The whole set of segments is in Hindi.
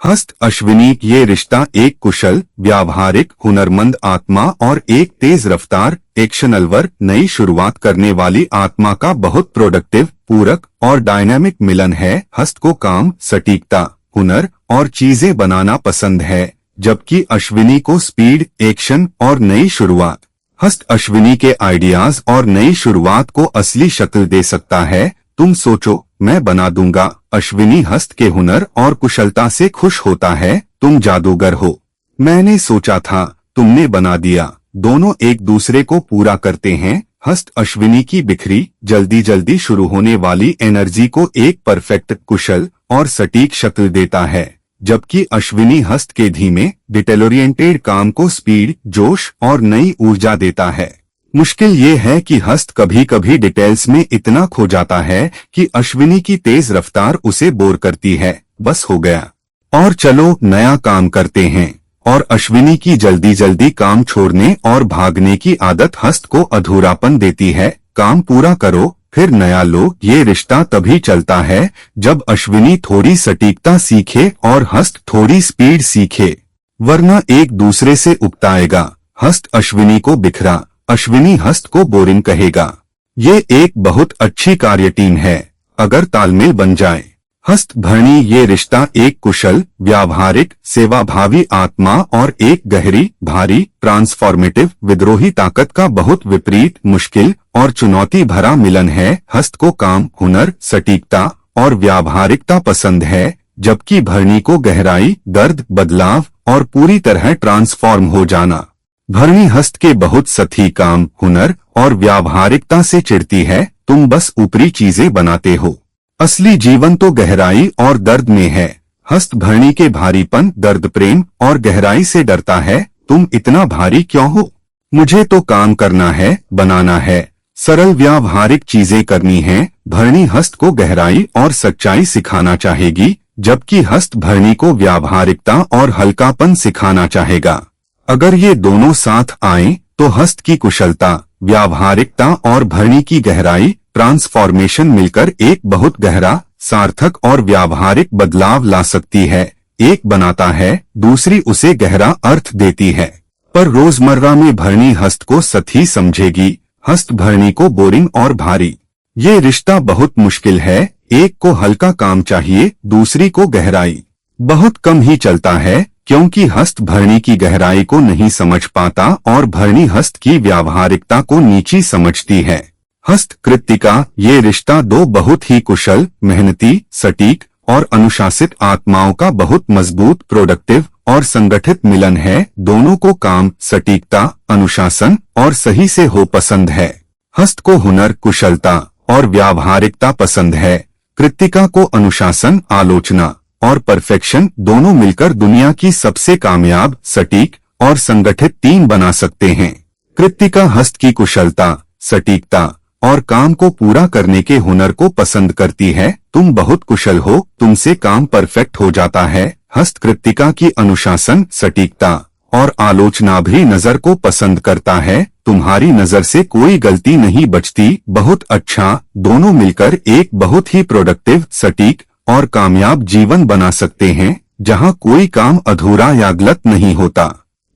हस्त अश्विनी ये रिश्ता एक कुशल, व्यावहारिक, हुनरमंद आत्मा और एक तेज रफ्तार, एक्शनलवर, नई शुरुआत करने वाली आत्मा का बहुत प्रोडक्टिव, पूरक और डायनामिक मिलन है। हस्त को काम, सटीकता, हुनर और चीजें बनाना पसंद है, जबकि अश्विनी को स्पीड, एक्शन और नई शुरुआत। हस्त अश्विनी के आइडियाज और नई शुरुआत को असली शक्ल दे सकता है। तुम सोचो, मैं बना दूंगा। अश्विनी हस्त के हुनर और कुशलता से खुश होता है। तुम जादूगर हो। मैंने सोचा था, तुमने बना दिया। दोनों एक दूसरे को पूरा करते हैं। हस्त अश्विनी की बिखरी, जल्दी जल्दी शुरू होने वाली एनर्जी को एक परफेक्ट, कुशल और सटीक शक्ल देता है, जबकि अश्विनी हस्त के धीमे, डिटेल ओरिएंटेड काम को स्पीड, जोश और नई ऊर्जा देता है। मुश्किल ये है कि हस्त कभी कभी डिटेल्स में इतना खो जाता है कि अश्विनी की तेज रफ्तार उसे बोर करती है। बस हो गया, और चलो नया काम करते हैं। और अश्विनी की जल्दी जल्दी काम छोड़ने और भागने की आदत हस्त को अधूरापन देती है। काम पूरा करो, फिर नया लो। ये रिश्ता तभी चलता है जब अश्विनी थोड़ी सटीकता सीखे और हस्त थोड़ी स्पीड सीखे, वरना एक दूसरे से उकताएगा। हस्त अश्विनी को बिखरा, अश्विनी हस्त को बोरिंग कहेगा। ये एक बहुत अच्छी कार्य टीम है अगर तालमेल बन जाए। हस्त भरणी ये रिश्ता एक कुशल, व्यावहारिक, सेवाभावी आत्मा और एक गहरी, भारी, ट्रांसफॉर्मेटिव, विद्रोही ताकत का बहुत विपरीत, मुश्किल और चुनौती भरा मिलन है। हस्त को काम, हुनर, सटीकता और व्यावहारिकता पसंद है, जबकि भरणी को गहराई, दर्द, बदलाव और पूरी तरह ट्रांसफॉर्म हो जाना। भरणी हस्त के बहुत सही काम, हुनर और व्यावहारिकता से चिढ़ती है। तुम बस ऊपरी चीजें बनाते हो। असली जीवन तो गहराई और दर्द में है। हस्त भरणी के भारीपन, दर्द, प्रेम और गहराई से डरता है। तुम इतना भारी क्यों हो? मुझे तो काम करना है, बनाना है, सरल व्यावहारिक चीजें करनी है। भरणी हस्त को गहराई और सच्चाई सिखाना चाहेगी, जबकि हस्त भरणी को व्यावहारिकता और हल्कापन सिखाना चाहेगा। अगर ये दोनों साथ आएं, तो हस्त की कुशलता, व्यावहारिकता और भरणी की गहराई, ट्रांसफॉर्मेशन मिलकर एक बहुत गहरा, सार्थक और व्यावहारिक बदलाव ला सकती है। एक बनाता है, दूसरी उसे गहरा अर्थ देती है। पर रोजमर्रा में भरणी हस्त को सही समझेगी, हस्त भरणी को बोरिंग और भारी। ये रिश्ता बहुत मुश्किल है। एक को हल्का काम चाहिए, दूसरी को गहराई। बहुत कम ही चलता है, क्योंकि हस्त भरणी की गहराई को नहीं समझ पाता और भरणी हस्त की व्यावहारिकता को नीची समझती है। हस्त कृत्तिका ये रिश्ता दो बहुत ही कुशल, मेहनती, सटीक और अनुशासित आत्माओं का बहुत मजबूत, प्रोडक्टिव और संगठित मिलन है। दोनों को काम, सटीकता, अनुशासन और सही से हो पसंद है। हस्त को हुनर, कुशलता और व्यावहारिकता पसंद है। कृत्तिका को अनुशासन, आलोचना और परफेक्शन दोनों मिलकर दुनिया की सबसे कामयाब, सटीक और संगठित टीम बना सकते हैं। कृत्तिका हस्त की कुशलता, सटीकता और काम को पूरा करने के हुनर को पसंद करती है। तुम बहुत कुशल हो, तुमसे काम परफेक्ट हो जाता है। हस्त कृत्तिका की अनुशासन, सटीकता और आलोचना भी नजर को पसंद करता है। तुम्हारी नजर से कोई गलती नहीं बचती। बहुत अच्छा। दोनों मिलकर एक बहुत ही प्रोडक्टिव, सटीक और कामयाब जीवन बना सकते हैं, जहां कोई काम अधूरा या गलत नहीं होता।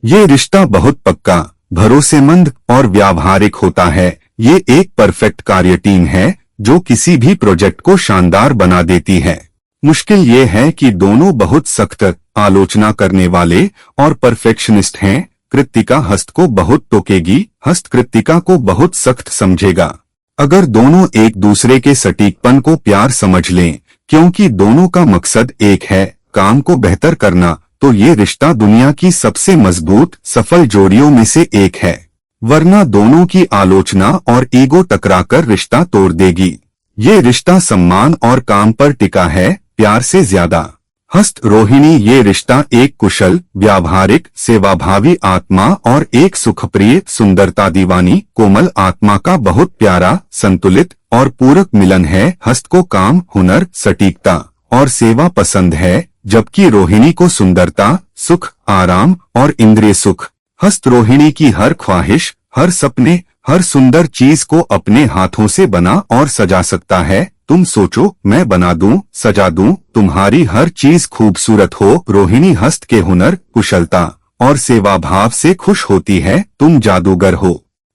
ये रिश्ता बहुत पक्का, भरोसेमंद और व्यावहारिक होता है। ये एक परफेक्ट कार्य टीम है जो किसी भी प्रोजेक्ट को शानदार बना देती है। मुश्किल ये है कि दोनों बहुत सख्त, आलोचना करने वाले और परफेक्शनिस्ट हैं। कृत्तिका हस्त को बहुत टोकेगी, हस्त कृत्तिका को बहुत सख्त समझेगा। अगर दोनों एक दूसरे के सटीकपन को प्यार समझ लें, क्योंकि दोनों का मकसद एक है, काम को बेहतर करना, तो ये रिश्ता दुनिया की सबसे मजबूत, सफल जोड़ियों में से एक है। वरना दोनों की आलोचना और ईगो टकराकर रिश्ता तोड़ देगी। ये रिश्ता सम्मान और काम पर टिका है, प्यार से ज्यादा। हस्त रोहिणी ये रिश्ता एक कुशल, व्यावहारिक, सेवाभावी आत्मा और एक सुखप्रिय, सुंदरता दीवानी, कोमल आत्मा का बहुत प्यारा, संतुलित और पूरक मिलन है। हस्त को काम, हुनर, सटीकता और सेवा पसंद है, जबकि रोहिणी को सुंदरता, सुख, आराम और इंद्रिय सुख। हस्त रोहिणी की हर ख्वाहिश, हर सपने, हर सुंदर चीज को अपने हाथों से बना और सजा सकता है। तुम सोचो मैं बना दूं, सजा दूं, तुम्हारी हर चीज खूबसूरत हो। रोहिणी हस्त के हुनर, कुशलता और सेवा भाव से खुश होती है। तुम जादूगर हो,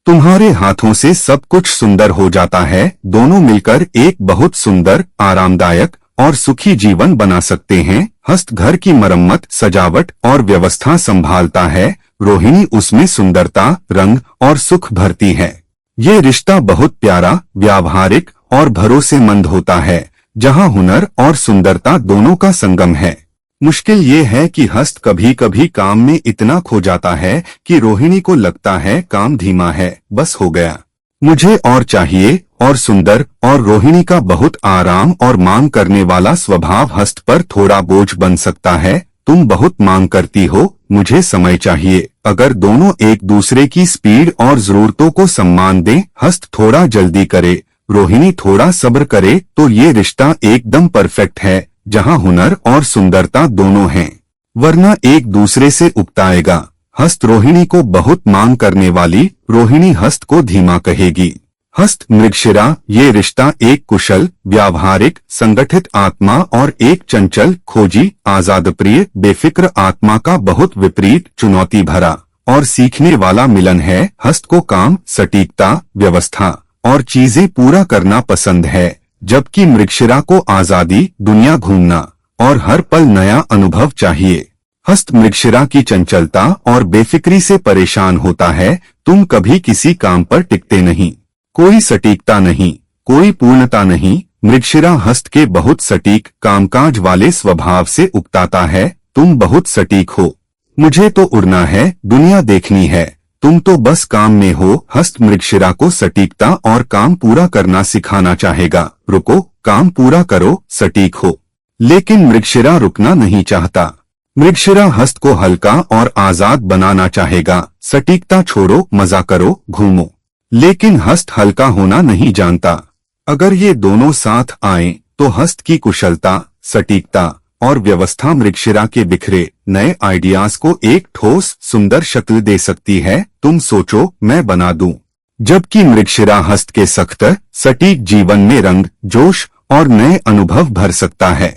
तुम्हारे हाथों से सब कुछ सुंदर हो जाता है। दोनों मिलकर एक बहुत सुंदर, आरामदायक और सुखी जीवन बना सकते हैं। हस्त घर की मरम्मत, सजावट और व्यवस्था संभालता है। रोहिणी उसमें सुंदरता, रंग और सुख भरती है। ये रिश्ता बहुत प्यारा, व्यावहारिक और भरोसेमंद होता है, जहां हुनर और सुंदरता दोनों का संगम है। मुश्किल ये है कि हस्त कभी कभी काम में इतना खो जाता है कि रोहिणी को लगता है काम धीमा है, बस हो गया, मुझे और चाहिए। और सुंदर और रोहिणी का बहुत आराम और मांग करने वाला स्वभाव हस्त पर थोड़ा बोझ बन सकता है। तुम बहुत मांग करती हो, मुझे समय चाहिए। अगर दोनों एक दूसरे की स्पीड और जरूरतों को सम्मान दें, हस्त थोड़ा जल्दी करे, रोहिणी थोड़ा सब्र करे, तो ये रिश्ता एकदम परफेक्ट है, जहां हुनर और सुंदरता दोनों हैं। वरना एक दूसरे से उकताएगा। हस्त रोहिणी को बहुत मांग करने वाली, रोहिणी हस्त को धीमा कहेगी। हस्त मृगशिरा, ये रिश्ता एक कुशल, व्यावहारिक, संगठित आत्मा और एक चंचल, खोजी, आजादप्रिय, बेफिक्र आत्मा का बहुत विपरीत, चुनौती भरा और सीखने वाला मिलन है। हस्त को काम, सटीकता, व्यवस्था और चीजें पूरा करना पसंद है, जबकि मृगशिरा को आजादी, दुनिया घूमना और हर पल नया अनुभव चाहिए। हस्त मृगशिरा की चंचलता और बेफिक्री से परेशान होता है। तुम कभी किसी काम पर टिकते नहीं, कोई सटीकता नहीं, कोई पूर्णता नहीं। मृगशिरा हस्त के बहुत सटीक, कामकाज वाले स्वभाव से उकताता है। तुम बहुत सटीक हो, मुझे तो उड़ना है, दुनिया देखनी है, तुम तो बस काम में हो। हस्त मृगशिरा को सटीकता और काम पूरा करना सिखाना चाहेगा। रुको, काम पूरा करो, सटीक हो। लेकिन मृगशिरा रुकना नहीं चाहता। मृगशिरा हस्त को हल्का और आजाद बनाना चाहेगा। सटीकता छोड़ो, मजा करो, घूमो। लेकिन हस्त हल्का होना नहीं जानता। अगर ये दोनों साथ आएं, तो हस्त की कुशलता, सटीकता और व्यवस्था मृगशिरा के बिखरे नए आइडियाज को एक ठोस, सुंदर शक्ल दे सकती है। तुम सोचो मैं बना दूं, जबकि मृगशिरा हस्त के सख्त, सटीक जीवन में रंग, जोश और नए अनुभव भर सकता है।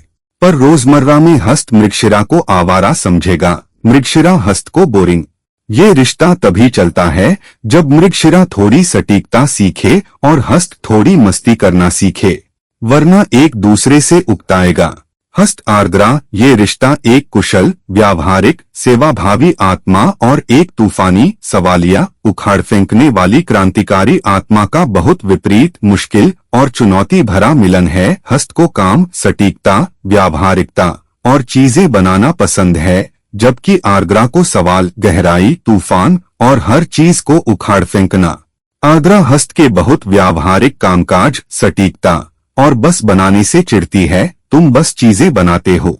पर रोजमर्रा में हस्त मृगशिरा को आवारा समझेगा, मृगशिरा हस्त को बोरिंग। ये रिश्ता तभी चलता है जब मृगशिरा थोड़ी सटीकता सीखे और हस्त थोड़ी मस्ती करना सीखे, वरना एक दूसरे से उकताएगा। हस्त आर्द्रा, ये रिश्ता एक कुशल, व्यावहारिक, सेवाभावी आत्मा और एक तूफानी, सवालिया, उखाड़ फेंकने वाली क्रांतिकारी आत्मा का बहुत विपरीत, मुश्किल और चुनौती भरा मिलन है। हस्त को काम, सटीकता, व्यावहारिकता और चीजें बनाना पसंद है, जबकि आर्द्रा को सवाल, गहराई, तूफान और हर चीज को उखाड़ फेंकना। आर्द्रा हस्त के बहुत व्यावहारिक कामकाज, सटीकता और बस बनाने से चिढ़ती है। तुम बस चीजें बनाते हो,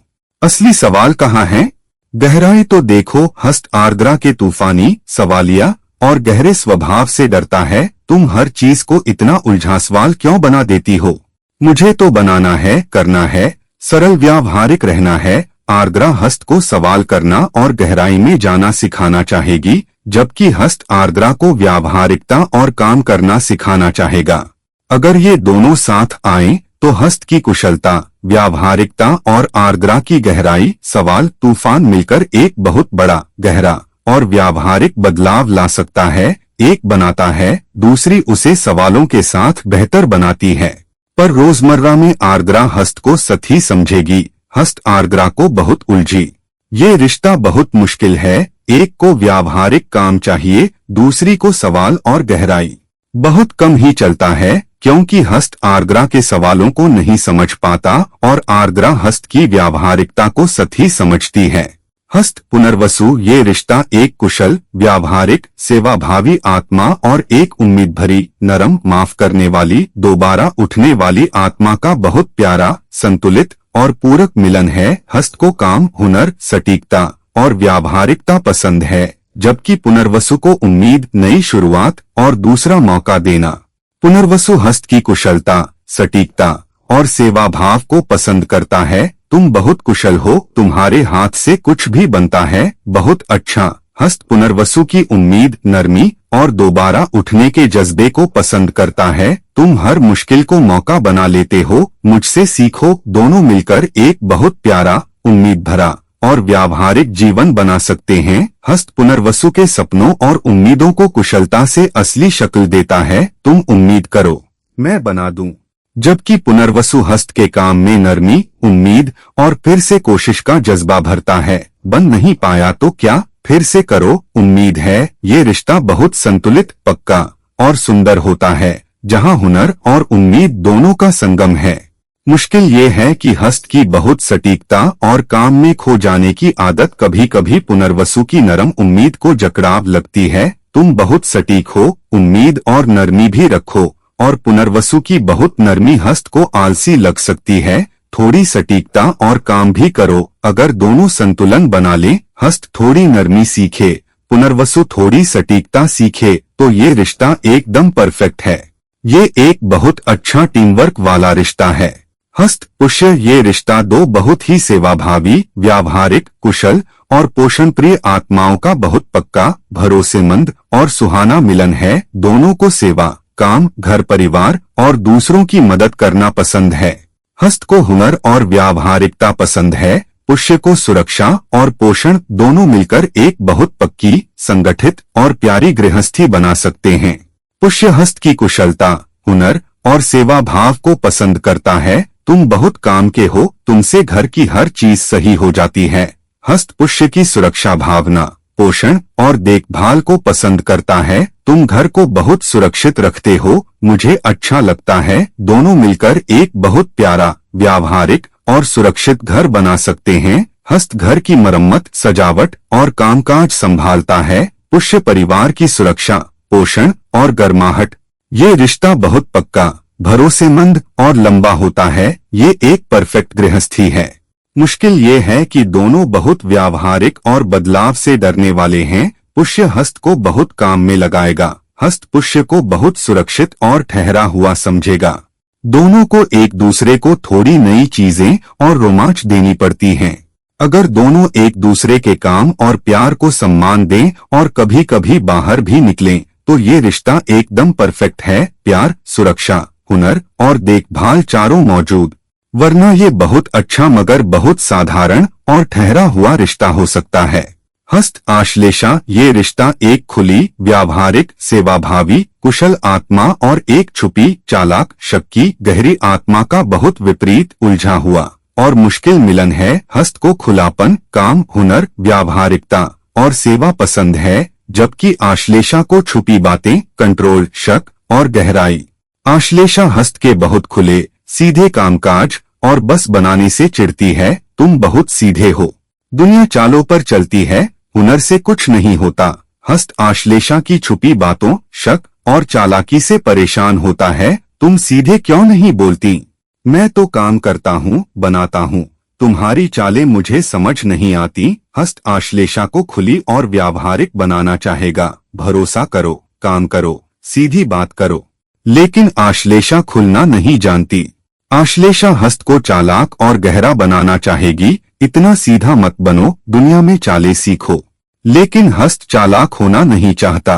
असली सवाल कहाँ है? गहराई तो देखो। हस्त आर्द्रा के तूफानी, सवालिया और गहरे स्वभाव से डरता है। तुम हर चीज को इतना उलझा सवाल क्यों बना देती हो? मुझे तो बनाना है, करना है, सरल व्यावहारिक रहना है। आर्द्रा हस्त को सवाल करना और गहराई में जाना सिखाना चाहेगी, जबकि हस्त आर्द्रा को व्यावहारिकता और काम करना सिखाना चाहेगा। अगर ये दोनों साथ आएं, तो हस्त की कुशलता, व्यावहारिकता और आर्द्रा की गहराई, सवाल, तूफान मिलकर एक बहुत बड़ा, गहरा और व्यावहारिक बदलाव ला सकता है। एक बनाता है, दूसरी उसे सवालों के साथ बेहतर बनाती है। पर रोजमर्रा में आर्द्रा हस्त को सही समझेगी, हस्त आर्द्रा को बहुत उलझी। ये रिश्ता बहुत मुश्किल है। एक को व्यावहारिक काम चाहिए, दूसरी को सवाल और गहराई। बहुत कम ही चलता है, क्योंकि हस्त आर्द्रा के सवालों को नहीं समझ पाता और आर्द्रा हस्त की व्यावहारिकता को सही समझती है। हस्त पुनर्वसु, ये रिश्ता एक कुशल, व्यावहारिक, सेवाभावी आत्मा और एक उम्मीद भरी, नरम, माफ करने वाली, दोबारा उठने वाली आत्मा का बहुत प्यारा, संतुलित और पूरक मिलन है। हस्त को काम, हुनर, सटीकता और व्यावहारिकता पसंद है, जबकि पुनर्वसु को उम्मीद, नई शुरुआत और दूसरा मौका देना। पुनर्वसु हस्त की कुशलता, सटीकता और सेवा भाव को पसंद करता है। तुम बहुत कुशल हो, तुम्हारे हाथ से कुछ भी बनता है, बहुत अच्छा। हस्त पुनर्वसु की उम्मीद, नरमी और दोबारा उठने के जज्बे को पसंद करता है। तुम हर मुश्किल को मौका बना लेते हो, मुझसे सीखो। दोनों मिलकर एक बहुत प्यारा, उम्मीद भरा और व्यावहारिक जीवन बना सकते हैं। हस्त पुनर्वसु के सपनों और उम्मीदों को कुशलता से असली शक्ल देता है। तुम उम्मीद करो, मैं बना दूं। जबकि पुनर्वसु हस्त के काम में नरमी, उम्मीद और फिर से कोशिश का जज्बा भरता है। बन नहीं पाया तो क्या, फिर से करो, उम्मीद है। ये रिश्ता बहुत संतुलित, पक्का और सुंदर होता है, जहां हुनर और उम्मीद दोनों का संगम है। मुश्किल ये है कि हस्त की बहुत सटीकता और काम में खो जाने की आदत कभी कभी पुनर्वसु की नरम उम्मीद को जकड़ाव लगती है। तुम बहुत सटीक हो, उम्मीद और नरमी भी रखो, और पुनर्वसु की बहुत नरमी हस्त को आलसी लग सकती है। थोड़ी सटीकता और काम भी करो। अगर दोनों संतुलन बना लें, हस्त थोड़ी नरमी सीखे, पुनर्वसु थोड़ी सटीकता सीखे, तो ये रिश्ता एकदम परफेक्ट है। ये एक बहुत अच्छा टीम वर्क वाला रिश्ता है। हस्त पुष्य ये रिश्ता दो बहुत ही सेवाभावी, व्यावहारिक, कुशल और पोषण प्रिय आत्माओं का बहुत पक्का, भरोसेमंद और सुहाना मिलन है। दोनों को सेवा, काम, घर परिवार और दूसरों की मदद करना पसंद है। हस्त को हुनर और व्यावहारिकता पसंद है। पुष्य को सुरक्षा और पोषण दोनों मिलकर एक बहुत पक्की, संगठित और प्यारी गृहस्थी बना सकते हैं। पुष्य हस्त की कुशलता, हुनर और सेवा भाव को पसंद करता है। तुम बहुत काम के हो, तुमसे घर की हर चीज सही हो जाती है। हस्त पुष्य की सुरक्षा भावना, पोषण और देखभाल को पसंद करता है। तुम घर को बहुत सुरक्षित रखते हो, मुझे अच्छा लगता है। दोनों मिलकर एक बहुत प्यारा, व्यावहारिक और सुरक्षित घर बना सकते हैं। हस्त घर की मरम्मत, सजावट और कामकाज संभालता है। पुष्य परिवार की सुरक्षा, पोषण और गर्माहट। ये रिश्ता बहुत पक्का, भरोसेमंद और लंबा होता है। ये एक परफेक्ट गृहस्थी है। मुश्किल ये है कि दोनों बहुत व्यावहारिक और बदलाव से डरने वाले हैं। पुष्य हस्त को बहुत काम में लगाएगा, हस्त पुष्य को बहुत सुरक्षित और ठहरा हुआ समझेगा। दोनों को एक दूसरे को थोड़ी नई चीजें और रोमांच देनी पड़ती हैं। अगर दोनों एक दूसरे के काम और प्यार को सम्मान दें और कभी कभी बाहर भी निकलें, तो ये रिश्ता एकदम परफेक्ट है। प्यार, सुरक्षा, हुनर और देखभाल चारों मौजूद, वरना ये बहुत अच्छा मगर बहुत साधारण और ठहरा हुआ रिश्ता हो सकता है। हस्त आश्लेषा ये रिश्ता एक खुली, व्यावहारिक, सेवाभावी, कुशल आत्मा और एक छुपी, चालाक, शक्की, गहरी आत्मा का बहुत विपरीत, उलझा हुआ और मुश्किल मिलन है। हस्त को खुलापन, काम, हुनर, व्यावहारिकता और सेवा पसंद है, जबकि आश्लेषा को छुपी बातें, कंट्रोल, शक और गहराई। आश्लेषा हस्त के बहुत खुले, सीधे कामकाज और बस बनाने से चिढ़ती है। तुम बहुत सीधे हो, दुनिया चालों पर चलती है, हुनर से कुछ नहीं होता। हस्त आश्लेषा की छुपी बातों, शक और चालाकी से परेशान होता है। तुम सीधे क्यों नहीं बोलती? मैं तो काम करता हूँ, बनाता हूँ, तुम्हारी चालें मुझे समझ नहीं आती। हस्त आश्लेषा को खुली और व्यावहारिक बनाना चाहेगा। भरोसा करो, काम करो, सीधी बात करो। लेकिन आश्लेषा खुलना नहीं जानती। आश्लेषा हस्त को चालाक और गहरा बनाना चाहेगी। इतना सीधा मत बनो, दुनिया में चालें सीखो। लेकिन हस्त चालाक होना नहीं चाहता।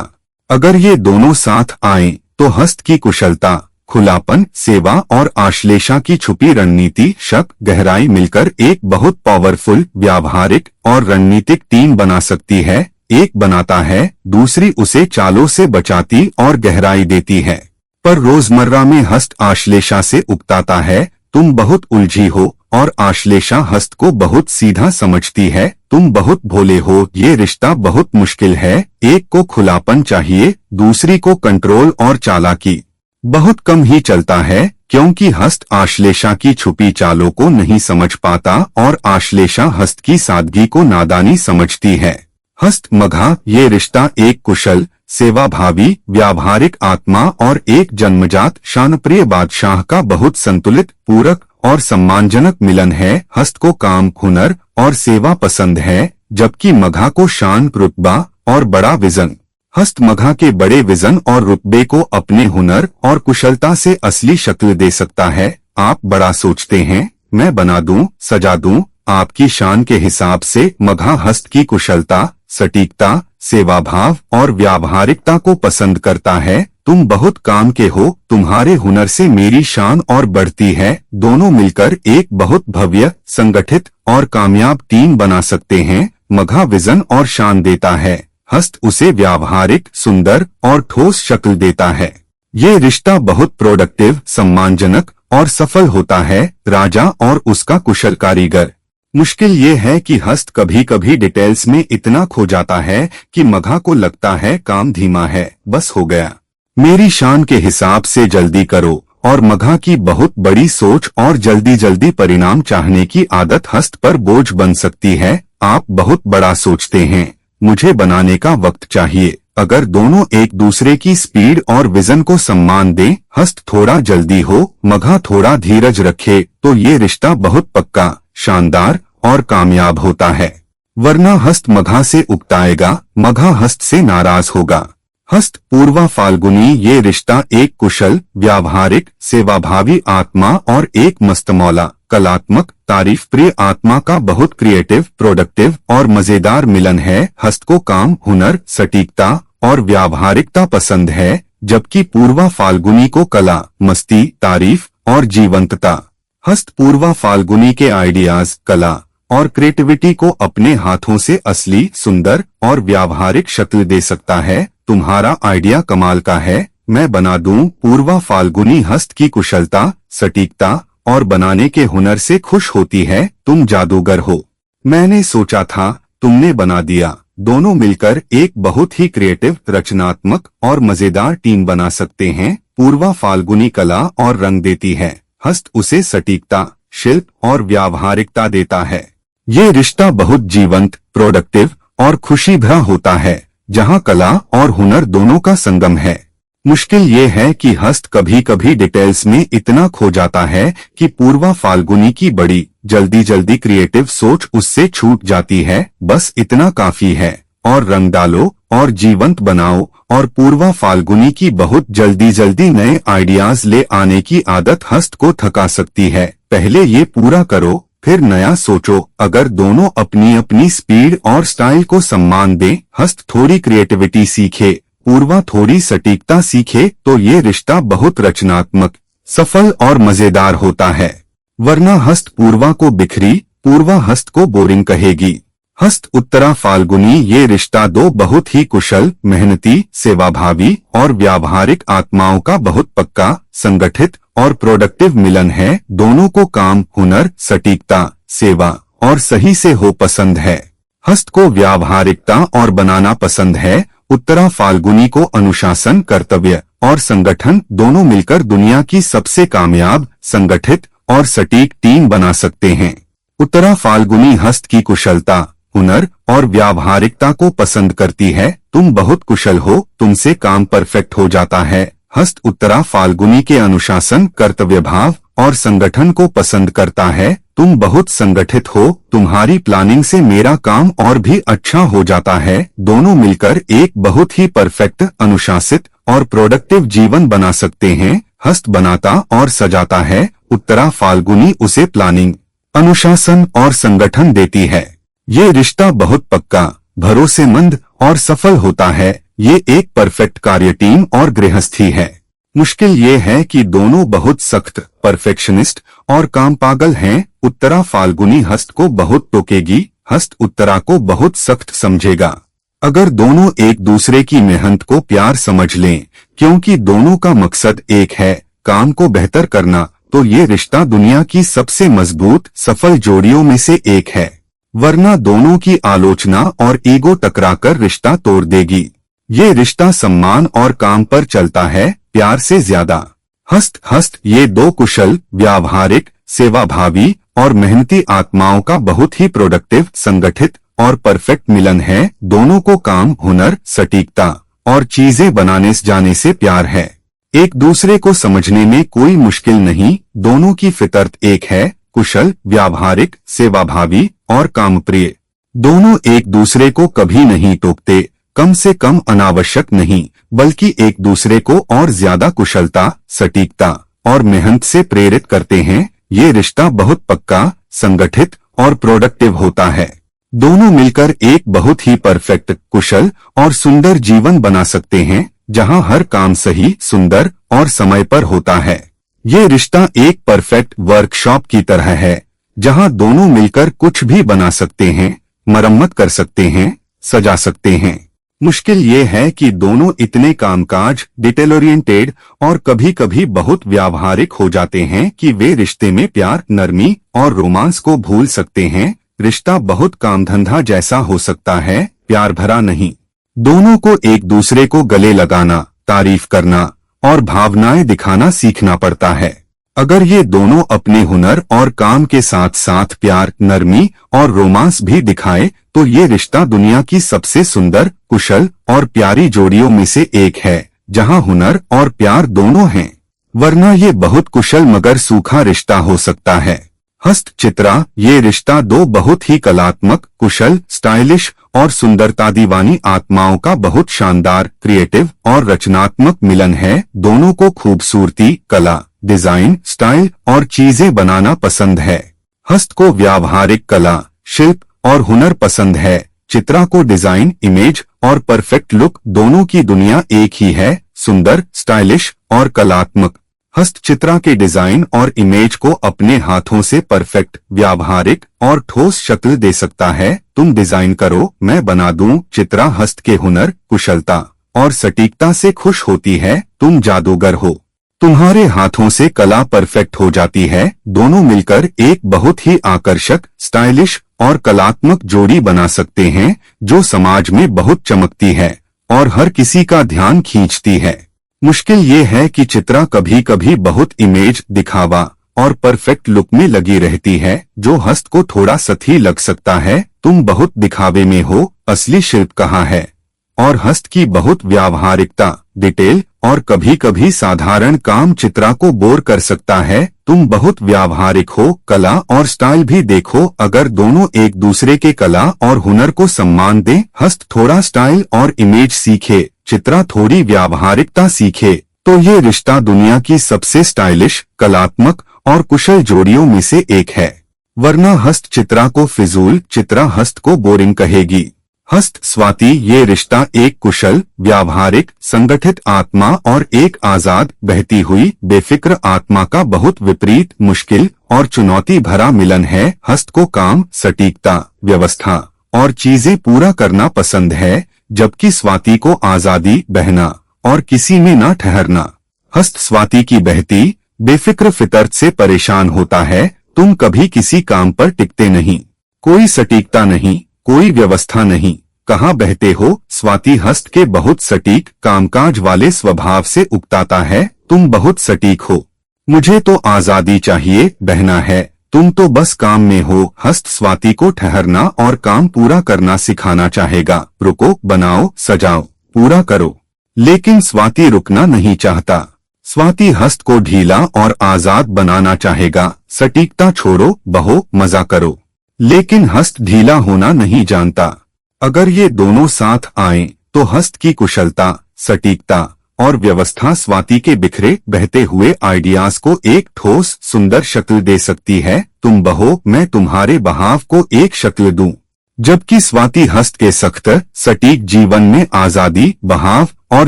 अगर ये दोनों साथ आएं, तो हस्त की कुशलता, खुलापन, सेवा और आश्लेषा की छुपी रणनीति, शक, गहराई मिलकर एक बहुत पावरफुल, व्यावहारिक और रणनीतिक टीम बना सकती है। एक बनाता है, दूसरी उसे चालों से बचाती और गहराई देती है। पर रोजमर्रा में हस्त आश्लेषा से उकताता है, तुम बहुत उलझी हो, और आश्लेषा हस्त को बहुत सीधा समझती है। तुम बहुत भोले हो, ये रिश्ता बहुत मुश्किल है। एक को खुलापन चाहिए, दूसरी को कंट्रोल और चालाकी। बहुत कम ही चलता है, क्योंकि हस्त आश्लेषा की छुपी चालों को नहीं समझ पाता और आश्लेषा हस्त की सादगी को नादानी समझती है। हस्त मघा ये रिश्ता एक कुशल, सेवाभावी, व्यावहारिक आत्मा और एक जन्मजात शानप्रिय बादशाह का बहुत संतुलित, पूरक और सम्मानजनक मिलन है। हस्त को काम, हुनर और सेवा पसंद है, जबकि मघा को शान, रुतबा और बड़ा विजन। हस्त मघा के बड़े विजन और रुतबे को अपने हुनर और कुशलता से असली शक्ल दे सकता है। आप बड़ा सोचते हैं, मैं बना दूं, सजा दूं, आपकी शान के हिसाब से। मघा हस्त की कुशलता, सटीकता, सेवा भाव और व्यावहारिकता को पसंद करता है। तुम बहुत काम के हो, तुम्हारे हुनर से मेरी शान और बढ़ती है। दोनों मिलकर एक बहुत भव्य, संगठित और कामयाब टीम बना सकते हैं। मघा विजन और शान देता है, हस्त उसे व्यावहारिक, सुंदर और ठोस शक्ल देता है। ये रिश्ता बहुत प्रोडक्टिव, सम्मानजनक और सफल होता है। राजा और उसका कुशल कारीगर। मुश्किल ये है कि हस्त कभी कभी डिटेल्स में इतना खो जाता है कि मघा को लगता है काम धीमा है, बस हो गया, मेरी शान के हिसाब से जल्दी करो। और मघा की बहुत बड़ी सोच और जल्दी जल्दी परिणाम चाहने की आदत हस्त पर बोझ बन सकती है। आप बहुत बड़ा सोचते हैं, मुझे बनाने का वक्त चाहिए। अगर दोनों एक दूसरे की स्पीड और विजन को सम्मान दें, हस्त थोड़ा जल्दी हो, मघा थोड़ा धीरज रखे, तो ये रिश्ता बहुत पक्का, शानदार और कामयाब होता है। वरना हस्त मघा से उकताएगा, मघा हस्त से नाराज होगा। हस्त पूर्वा फाल्गुनी। ये रिश्ता एक कुशल, व्यावहारिक, सेवाभावी आत्मा और एक मस्तमौला, कलात्मक, तारीफ प्रिय आत्मा का बहुत क्रिएटिव, प्रोडक्टिव और मजेदार मिलन है। हस्त को काम, हुनर, सटीकता और व्यावहारिकता पसंद है, जबकि पूर्वा फाल्गुनी को कला, मस्ती, तारीफ और जीवंतता। हस्त पूर्वा फाल्गुनी के आइडियाज, कला और क्रिएटिविटी को अपने हाथों से असली, सुंदर और व्यावहारिक शक्ल दे सकता है। तुम्हारा आइडिया कमाल का है, मैं बना दूं। पूर्वा फाल्गुनी हस्त की कुशलता, सटीकता और बनाने के हुनर से खुश होती है। तुम जादूगर हो, मैंने सोचा था, तुमने बना दिया। दोनों मिलकर एक बहुत ही क्रिएटिव, रचनात्मक और मजेदार टीम बना सकते हैं। पूर्वा फाल्गुनी कला और रंग देती है, हस्त उसे सटीकता, शिल्प और व्यावहारिकता देता है। ये रिश्ता बहुत जीवंत, प्रोडक्टिव और खुशी भरा होता है, जहां कला और हुनर दोनों का संगम है। मुश्किल ये है कि हस्त कभी कभी डिटेल्स में इतना खो जाता है कि पूर्वा फाल्गुनी की बड़ी, जल्दी जल्दी क्रिएटिव सोच उससे छूट जाती है। बस इतना काफी है, और रंग डालो और जीवंत बनाओ। और पूर्वा फाल्गुनी की बहुत जल्दी जल्दी नए आइडियाज ले आने की आदत हस्त को थका सकती है। पहले ये पूरा करो, फिर नया सोचो। अगर दोनों अपनी अपनी स्पीड और स्टाइल को सम्मान दें, हस्त थोड़ी क्रिएटिविटी सीखे, पूर्वा थोड़ी सटीकता सीखे, तो ये रिश्ता बहुत रचनात्मक, सफल और मजेदार होता है। वरना हस्त पूर्वा को बिखरी, पूर्वा हस्त को बोरिंग कहेगी। हस्त उत्तरा फाल्गुनी। ये रिश्ता दो बहुत ही कुशल, मेहनती, सेवाभावी और व्यावहारिक आत्माओं का बहुत पक्का, संगठित और प्रोडक्टिव मिलन है। दोनों को काम, हुनर, सटीकता, सेवा और सही से हो पसंद है। हस्त को व्यावहारिकता और बनाना पसंद है। उत्तरा फाल्गुनी को अनुशासन, कर्तव्य और संगठन दोनों मिलकर दुनिया की सबसे कामयाब, संगठित और सटीक टीम बना सकते हैं। उत्तरा फाल्गुनी हस्त की कुशलता, हुनर और व्यावहारिकता को पसंद करती है। तुम बहुत कुशल हो, तुमसे काम परफेक्ट हो जाता है। हस्त उत्तरा फाल्गुनी के अनुशासन, कर्तव्य भाव और संगठन को पसंद करता है। तुम बहुत संगठित हो, तुम्हारी प्लानिंग से मेरा काम और भी अच्छा हो जाता है। दोनों मिलकर एक बहुत ही परफेक्ट, अनुशासित और प्रोडक्टिव जीवन बना सकते हैं। हस्त बनाता और सजाता है, उत्तरा फाल्गुनी उसे प्लानिंग, अनुशासन और संगठन देती है। ये रिश्ता बहुत पक्का, भरोसेमंद और सफल होता है। ये एक परफेक्ट कार्य टीम और गृहस्थी है। मुश्किल ये है कि दोनों बहुत सख्त, परफेक्शनिस्ट और काम पागल हैं। उत्तरा फाल्गुनी हस्त को बहुत टोकेगी, हस्त उत्तरा को बहुत सख्त समझेगा। अगर दोनों एक दूसरे की मेहनत को प्यार समझ लें, क्योंकि दोनों का मकसद एक है, काम को बेहतर करना, तो ये रिश्ता दुनिया की सबसे मजबूत, सफल जोड़ियों में से एक है। वरना दोनों की आलोचना और ईगो टकराकर रिश्ता तोड़ देगी। ये रिश्ता सम्मान और काम पर चलता है, प्यार से ज्यादा। हस्त ये दो कुशल, व्यावहारिक, सेवाभावी और मेहनती आत्माओं का बहुत ही प्रोडक्टिव, संगठित और परफेक्ट मिलन है। दोनों को काम, हुनर, सटीकता और चीजें बनाने जाने से प्यार है। एक दूसरे को समझने में कोई मुश्किल नहीं। दोनों की फितरत एक है, कुशल, व्यावहारिक, सेवाभावी और कामप्रिय। दोनों एक दूसरे को कभी नहीं टोकते, कम से कम अनावश्यक नहीं, बल्कि एक दूसरे को और ज्यादा कुशलता, सटीकता और मेहनत से प्रेरित करते हैं। ये रिश्ता बहुत पक्का, संगठित और प्रोडक्टिव होता है। दोनों मिलकर एक बहुत ही परफेक्ट, कुशल और सुंदर जीवन बना सकते हैं, जहां हर काम सही, सुंदर और समय पर होता है। ये रिश्ता एक परफेक्ट वर्कशॉप की तरह है, जहां दोनों मिलकर कुछ भी बना सकते हैं, मरम्मत कर सकते हैं, सजा सकते हैं। मुश्किल ये है कि दोनों इतने कामकाज, डिटेल ओरिएंटेड और कभी-कभी बहुत व्यावहारिक हो जाते हैं कि वे रिश्ते में प्यार, नरमी और रोमांस को भूल सकते हैं। रिश्ता बहुत कामधंधा जैसा हो सकता है, प्यार भरा नहीं। दोनों को एक दूसरे को गले लगाना, तारीफ करना और भावनाएं दिखाना सीखना पड़ता है। अगर ये दोनों अपने हुनर और काम के साथ साथ प्यार, नरमी और रोमांस भी दिखाए, तो ये रिश्ता दुनिया की सबसे सुंदर, कुशल और प्यारी जोड़ियों में से एक है, जहां हुनर और प्यार दोनों हैं। वरना ये बहुत कुशल मगर सूखा रिश्ता हो सकता है। हस्त चित्रा, ये रिश्ता दो बहुत ही कलात्मक, कुशल, स्टाइलिश और सुंदरता दीवानी आत्माओं का बहुत शानदार, क्रिएटिव और रचनात्मक मिलन है। दोनों को खूबसूरती, कला, डिजाइन, स्टाइल और चीजें बनाना पसंद है। हस्त को व्यावहारिक कला, शिल्प और हुनर पसंद है। चित्रा को डिजाइन, इमेज और परफेक्ट लुक, दोनों की दुनिया एक ही है, सुंदर, स्टाइलिश और कलात्मक। हस्त चित्रा के डिजाइन और इमेज को अपने हाथों से परफेक्ट, व्यावहारिक और ठोस शक्ल दे सकता है। तुम डिजाइन करो, मैं बना दूं। चित्रा हस्त के हुनर, कुशलता और सटीकता से खुश होती है। तुम जादूगर हो, तुम्हारे हाथों से कला परफेक्ट हो जाती है। दोनों मिलकर एक बहुत ही आकर्षक, स्टाइलिश और कलात्मक जोड़ी बना सकते हैं, जो समाज में बहुत चमकती है और हर किसी का ध्यान खींचती है। मुश्किल ये है कि चित्रा कभी कभी बहुत इमेज, दिखावा और परफेक्ट लुक में लगी रहती है, जो हस्त को थोड़ा सती लग सकता है। तुम बहुत दिखावे में हो, असली शिल्प कहाँ है? और हस्त की बहुत व्यावहारिकता, डिटेल और कभी कभी साधारण काम चित्रा को बोर कर सकता है। तुम बहुत व्यावहारिक हो, कला और स्टाइल भी देखो। अगर दोनों एक दूसरे के कला और हुनर को सम्मान दें, हस्त थोड़ा स्टाइल और इमेज सीखे, चित्रा थोड़ी व्यावहारिकता सीखे, तो ये रिश्ता दुनिया की सबसे स्टाइलिश, कलात्मक और कुशल जोड़ियों में से एक है। वरना हस्त चित्रा को फिजूल, चित्रा हस्त को बोरिंग कहेगी। हस्त स्वाति, ये रिश्ता एक कुशल, व्यावहारिक, संगठित आत्मा और एक आजाद, बहती हुई, बेफिक्र आत्मा का बहुत विपरीत, मुश्किल और चुनौती भरा मिलन है। हस्त को काम, सटीकता, व्यवस्था और चीजें पूरा करना पसंद है, जबकि स्वाति को आजादी, बहना और किसी में न ठहरना। हस्त स्वाति की बहती, बेफिक्र फितरत से परेशान होता है। तुम कभी किसी काम पर टिकते नहीं, कोई सटीकता नहीं, कोई व्यवस्था नहीं, कहाँ बहते हो? स्वाति हस्त के बहुत सटीक, कामकाज वाले स्वभाव से उकताता है। तुम बहुत सटीक हो, मुझे तो आजादी चाहिए, बहना है, तुम तो बस काम में हो। हस्त स्वाति को ठहरना और काम पूरा करना सिखाना चाहेगा। रुको, बनाओ, सजाओ, पूरा करो। लेकिन स्वाति रुकना नहीं चाहता। स्वाति हस्त को ढीला और आजाद बनाना चाहेगा। सटीकता छोड़ो, बहो, मजा करो। लेकिन हस्त ढीला होना नहीं जानता। अगर ये दोनों साथ आएं, तो हस्त की कुशलता, सटीकता और व्यवस्था स्वाति के बिखरे, बहते हुए आइडियाज को एक ठोस, सुंदर शक्ल दे सकती है। तुम बहो, मैं तुम्हारे बहाव को एक शक्ल दूं। जबकि स्वाति हस्त के सख्त, सटीक जीवन में आजादी, बहाव और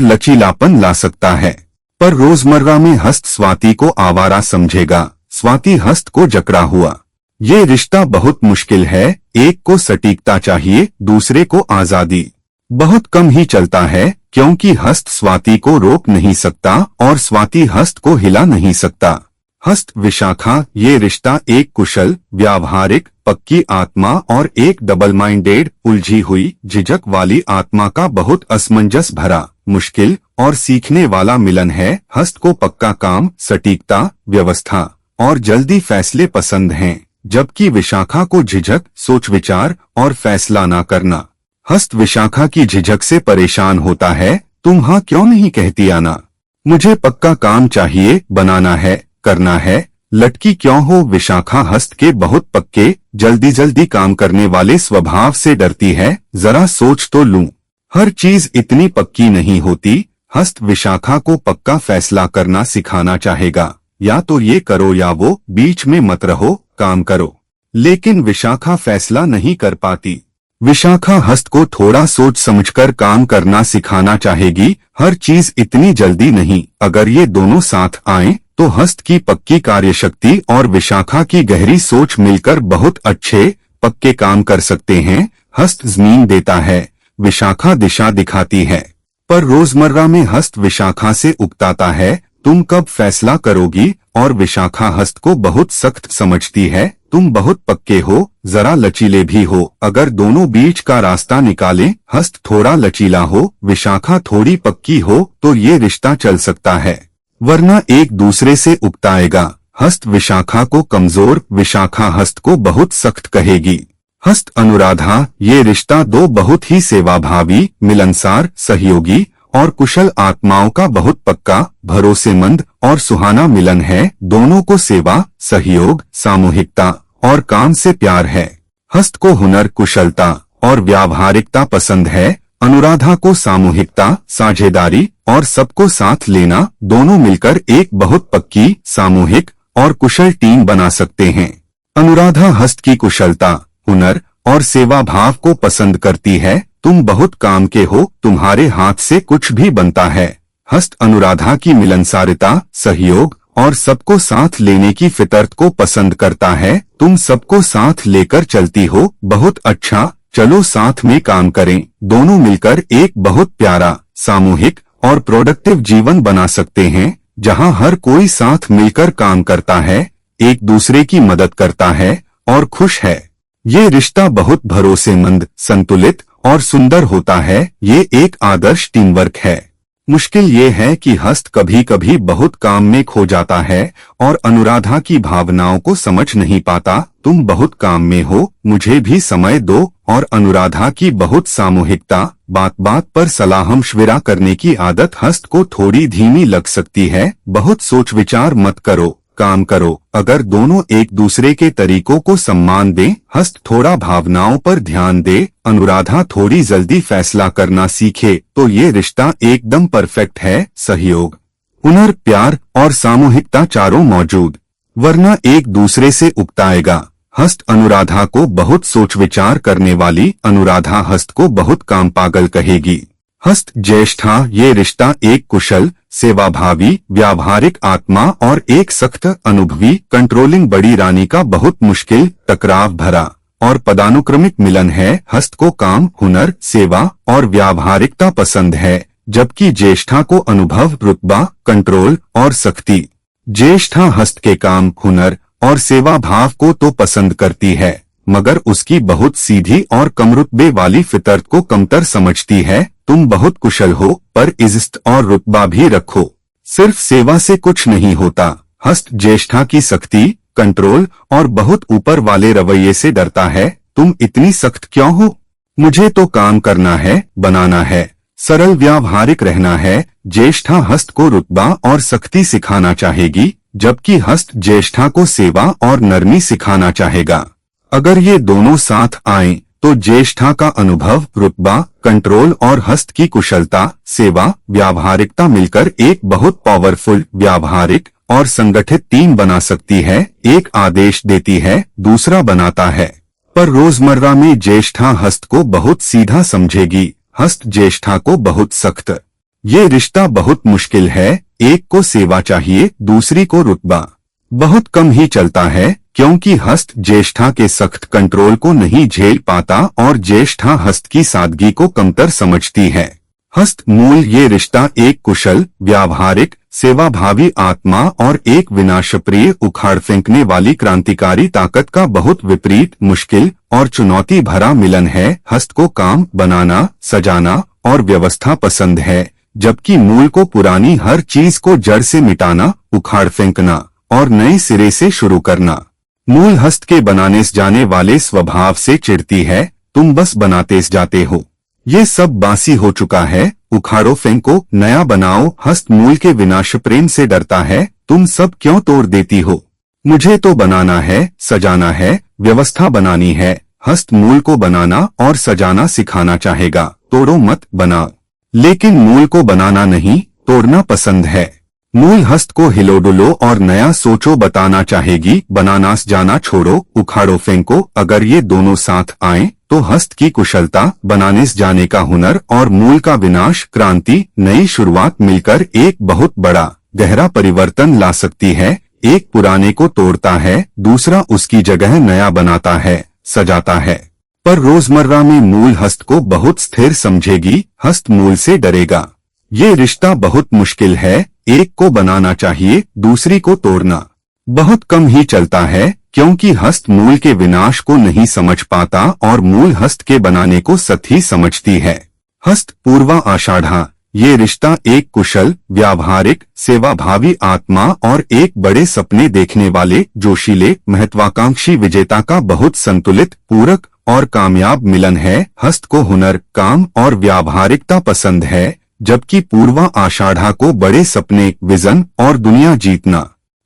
लचीलापन ला सकता है। पर रोजमर्रा में हस्त स्वाति को आवारा समझेगा, स्वाति हस्त को जकड़ा हुआ। ये रिश्ता बहुत मुश्किल है। एक को सटीकता चाहिए, दूसरे को आजादी। बहुत कम ही चलता है, क्योंकि हस्त स्वाति को रोक नहीं सकता और स्वाति हस्त को हिला नहीं सकता। हस्त विशाखा, ये रिश्ता एक कुशल, व्यावहारिक, पक्की आत्मा और एक डबल माइंडेड, उलझी हुई, झिझक वाली आत्मा का बहुत असमंजस भरा, मुश्किल और सीखने वाला मिलन है। हस्त को पक्का काम, सटीकता, व्यवस्था और जल्दी फैसले पसंद हैं, जबकि विशाखा को झिझक, सोच विचार और फैसला ना करना। हस्त विशाखा की झिझक से परेशान होता है। तुम हाँ क्यों नहीं कहती आना? मुझे पक्का काम चाहिए, बनाना है, करना है। लटकी क्यों हो? विशाखा हस्त के बहुत पक्के, जल्दी जल्दी काम करने वाले स्वभाव से डरती है। जरा सोच तो लूं, हर चीज इतनी पक्की नहीं होती। हस्त विशाखा को पक्का फैसला करना सिखाना चाहेगा। या तो ये करो या वो, बीच में मत रहो, काम करो। लेकिन विशाखा फैसला नहीं कर पाती। विशाखा हस्त को थोड़ा सोच समझकर काम करना सिखाना चाहेगी। हर चीज इतनी जल्दी नहीं। अगर ये दोनों साथ आएं, तो हस्त की पक्की कार्यशक्ति और विशाखा की गहरी सोच मिलकर बहुत अच्छे पक्के काम कर सकते हैं। हस्त जमीन देता है, विशाखा दिशा दिखाती है, पर रोजमर्रा में हस्त विशाखा से उकताता है। तुम कब फैसला करोगी? और विशाखा हस्त को बहुत सख्त समझती है। तुम बहुत पक्के हो, जरा लचीले भी हो। अगर दोनों बीच का रास्ता निकालें, हस्त थोड़ा लचीला हो, विशाखा थोड़ी पक्की हो, तो ये रिश्ता चल सकता है, वरना एक दूसरे से उकताएगा। हस्त विशाखा को कमजोर, विशाखा हस्त को बहुत सख्त कहेगी। हस्त अनुराधा, ये रिश्ता दो बहुत ही सेवाभावी, मिलनसार, सहयोगी और कुशल आत्माओं का बहुत पक्का, भरोसेमंद और सुहाना मिलन है। दोनों को सेवा, सहयोग, सामूहिकता और काम से प्यार है। हस्त को हुनर, कुशलता और व्यावहारिकता पसंद है। अनुराधा को सामूहिकता, साझेदारी और सबको साथ लेना। दोनों मिलकर एक बहुत पक्की, सामूहिक और कुशल टीम बना सकते हैं। अनुराधा हस्त की कुशलता, हुनर और सेवा भाव को पसंद करती है। तुम बहुत काम के हो, तुम्हारे हाथ से कुछ भी बनता है। हस्त अनुराधा की मिलनसारता, सहयोग और सबको साथ लेने की फितरत को पसंद करता है। तुम सबको साथ लेकर चलती हो, बहुत अच्छा, चलो साथ में काम करें। दोनों मिलकर एक बहुत प्यारा, सामूहिक और प्रोडक्टिव जीवन बना सकते हैं, जहां हर कोई साथ मिलकर काम करता है, एक दूसरे की मदद करता है और खुश है। ये रिश्ता बहुत भरोसेमंद, संतुलित और सुंदर होता है। ये एक आदर्श टीम वर्क है। मुश्किल ये है कि हस्त कभी कभी बहुत काम में खो जाता है और अनुराधा की भावनाओं को समझ नहीं पाता। तुम बहुत काम में हो, मुझे भी समय दो। और अनुराधा की बहुत सामूहिकता, बात बात पर सलाह मशविरा करने की आदत हस्त को थोड़ी धीमी लग सकती है। बहुत सोच विचार मत करो, काम करो। अगर दोनों एक दूसरे के तरीकों को सम्मान दें, हस्त थोड़ा भावनाओं पर ध्यान दे, अनुराधा थोड़ी जल्दी फैसला करना सीखे, तो ये रिश्ता एकदम परफेक्ट है। सहयोग, हुनर, प्यार और सामूहिकता चारों मौजूद, वरना एक दूसरे से उकताएगा। हस्त अनुराधा को बहुत सोच विचार करने वाली, अनुराधा हस्त को बहुत काम पागल कहेगी। हस्त ज्येष्ठा, ये रिश्ता एक कुशल, सेवाभावी, व्यावहारिक आत्मा और एक सख्त, अनुभवी, कंट्रोलिंग बड़ी रानी का बहुत मुश्किल, टकराव भरा और पदानुक्रमिक मिलन है। हस्त को काम, हुनर, सेवा और व्यावहारिकता पसंद है, जबकि ज्येष्ठा को अनुभव, रुतबा, कंट्रोल और सख्ती। ज्येष्ठा हस्त के काम, हुनर और सेवा भाव को तो पसंद करती है, मगर उसकी बहुत सीधी और कम रुतबे वाली फितरत को कमतर समझती है। तुम बहुत कुशल हो, पर इज्जत और रुतबा भी रखो, सिर्फ सेवा से कुछ नहीं होता। हस्त ज्येष्ठा की सख्ती, कंट्रोल और बहुत ऊपर वाले रवैये से डरता है। तुम इतनी सख्त क्यों हो? मुझे तो काम करना है, बनाना है, सरल व्यावहारिक रहना है। ज्येष्ठा हस्त को रुतबा और सख्ती सिखाना चाहेगी, जबकि हस्त ज्येष्ठा को सेवा और नरमी सिखाना चाहेगा। अगर ये दोनों साथ आएं, तो ज्येष्ठा का अनुभव, रुतबा, कंट्रोल और हस्त की कुशलता, सेवा, व्यावहारिकता मिलकर एक बहुत पावरफुल, व्यावहारिक और संगठित टीम बना सकती है। एक आदेश देती है, दूसरा बनाता है। पर रोजमर्रा में ज्येष्ठा हस्त को बहुत सीधा समझेगी, हस्त ज्येष्ठा को बहुत सख्त। ये रिश्ता बहुत मुश्किल है। एक को सेवा चाहिए, दूसरी को रुतबा। बहुत कम ही चलता है, क्योंकि हस्त ज्येष्ठा के सख्त कंट्रोल को नहीं झेल पाता और ज्येष्ठा हस्त की सादगी को कमतर समझती है। हस्त मूल, ये रिश्ता एक कुशल, व्यावहारिक, सेवाभावी आत्मा और एक विनाशप्रिय, उखाड़ फेंकने वाली क्रांतिकारी ताकत का बहुत विपरीत, मुश्किल और चुनौती भरा मिलन है। हस्त को काम, बनाना, सजाना और व्यवस्था पसंद है, जबकि मूल को पुरानी हर चीज को जड़ से मिटाना, उखाड़ फेंकना और नए सिरे से शुरू करना। मूल हस्त के बनाने जाने वाले स्वभाव से चिढ़ती है। तुम बस बनाते जाते हो, ये सब बासी हो चुका है, उखाड़ो फेंको, नया बनाओ। हस्त मूल के विनाश प्रेम से डरता है। तुम सब क्यों तोड़ देती हो? मुझे तो बनाना है, सजाना है, व्यवस्था बनानी है। हस्त मूल को बनाना और सजाना सिखाना चाहेगा, तोड़ो मत, बनाओ। लेकिन मूल को बनाना नहीं, तोड़ना पसंद है। मूल हस्त को हिलो डुलो और नया सोचो बताना चाहेगी, बनानास जाना छोड़ो, उखाड़ो फेंको। अगर ये दोनों साथ आए तो हस्त की कुशलता, बनानेस जाने का हुनर और मूल का विनाश, क्रांति, नई शुरुआत मिलकर एक बहुत बड़ा गहरा परिवर्तन ला सकती है। एक पुराने को तोड़ता है, दूसरा उसकी जगह नया बनाता है, सजाता है। पर रोजमर्रा में मूल हस्त को बहुत स्थिर समझेगी, हस्त मूल से डरेगा। ये रिश्ता बहुत मुश्किल है, एक को बनाना चाहिए, दूसरी को तोड़ना बहुत कम ही चलता है, क्योंकि हस्त मूल के विनाश को नहीं समझ पाता और मूल हस्त के बनाने को सही समझती है। हस्त पूर्वा आषाढ़ा, ये रिश्ता एक कुशल, व्यावहारिक, सेवाभावी आत्मा और एक बड़े सपने देखने वाले, जोशीले, महत्वाकांक्षी विजेता का बहुत संतुलित, पूरक और कामयाब मिलन है। हस्त को हुनर, काम और व्यावहारिकता पसंद है, जबकि पूर्वा आषाढ़ा को बड़े सपने, विजन और दुनिया जीतना।